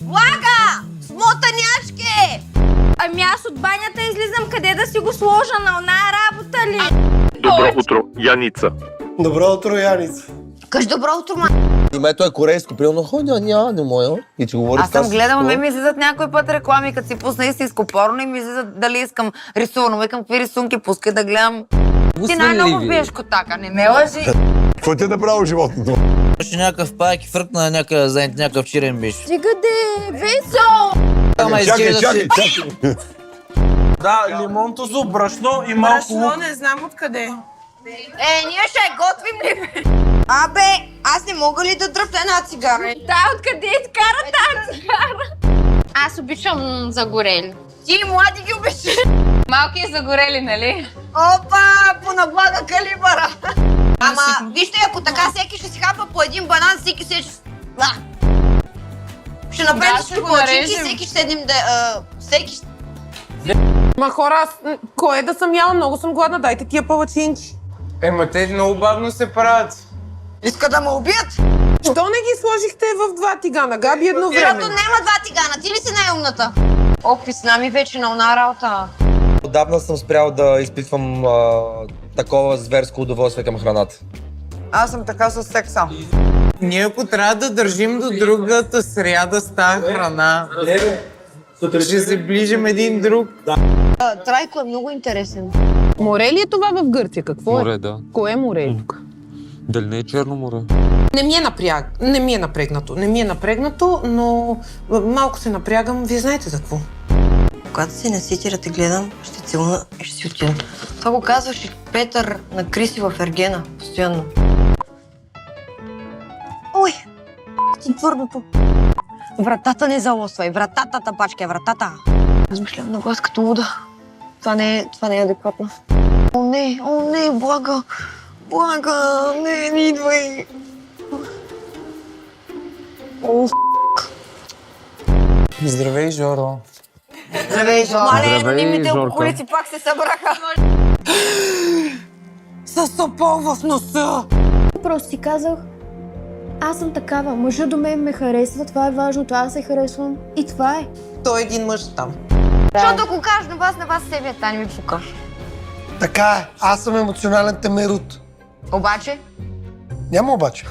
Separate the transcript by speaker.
Speaker 1: Влага! Смотанячки!
Speaker 2: Ами аз от банята излизам, къде да си го сложа, на оная работа ли?
Speaker 3: Добро утро, Яница.
Speaker 4: Добро утро, Яница.
Speaker 1: Кажи добро утро, ма.
Speaker 5: И мето е корейско, примерно не моя. И ти говори
Speaker 6: Аз съм гледала, ми излизат някой път реклами, като си пусна истинско порно и ми излизат дали искам рисувано. Викам, какви рисунки, пускай да гледам. Ти най-много биеш котака, не ме лъжи.
Speaker 7: Какво ти е направил животното?
Speaker 8: Ще някакъв пак и фръкна някакъв чирен биш.
Speaker 2: Стига де, весел!
Speaker 7: Чакай.
Speaker 9: Да, лимонто за брашно и малко лук.
Speaker 10: Не знам откъде.
Speaker 1: Ние ще готвим ли бе? Абе, аз не мога ли да дръпна една цигара?
Speaker 2: Да, откъде изкара тази цигара?
Speaker 11: Аз обичам загорели.
Speaker 1: Ти млади ги обичаш.
Speaker 11: Малки и загорели, нали?
Speaker 1: Опа, по наблага калибъра. Ама, вижте, ако така всеки ще си хапа по един банан, всеки се... Ще направим
Speaker 11: Да, ще
Speaker 1: всички
Speaker 11: го
Speaker 1: палачинки,
Speaker 11: нарежем.
Speaker 1: всеки ще седим да... Всеки...
Speaker 10: Ма хора, аз кое да съм яла? Много съм гладна, дайте тия палачинки.
Speaker 9: Ема те много бавно се правят.
Speaker 1: Иска да ме убият?
Speaker 10: Що не ги сложихте в два тигана, Габи,
Speaker 1: Защото
Speaker 10: едновременно?
Speaker 1: няма два тигана, ти ли си най-умната? Ох, писна ми вече на она работа.
Speaker 5: Отдавна съм спрял да изпитвам такова зверско удоволствие към храната.
Speaker 6: Аз съм така с секса.
Speaker 9: Ние ако трябва да държим до другата сряда с тази храна, ще се ближим един друг.
Speaker 1: Трайко е много интересен.
Speaker 10: Море ли е това в Гърция? Какво е?
Speaker 12: Море, да.
Speaker 10: Кое е море?
Speaker 12: Дали не е Черно море?
Speaker 10: Не ми е напрегнато, но малко се напрягам. Вие знаете за какво?
Speaker 1: Когато се наситира те гледам, ще целуна и ще си отида. Това го казваше Петър на Криси в Ергена, постоянно. Ой, ти твърдото. Вратата не залосвай, вратата тъпачка, вратата. Размишлям на глас като луда. Това не е адекватно. О не, блага, не идвай.
Speaker 9: Здравей, Жоро.
Speaker 1: Здравей, Жоро. Мале,
Speaker 12: Здравей,
Speaker 1: анонимните
Speaker 12: Жорка.
Speaker 1: околици пак се събраха.
Speaker 10: С сопол в носа!
Speaker 2: Просто си казах, аз съм такава, мъжът до мен ме харесва, това е важното, аз се харесвам и това е.
Speaker 10: Той е един мъж там.
Speaker 1: Защото ако кажа на вас себе, та не ми пука.
Speaker 4: Така е, аз съм емоционален темерут.
Speaker 1: Обаче,
Speaker 4: Няма обаче.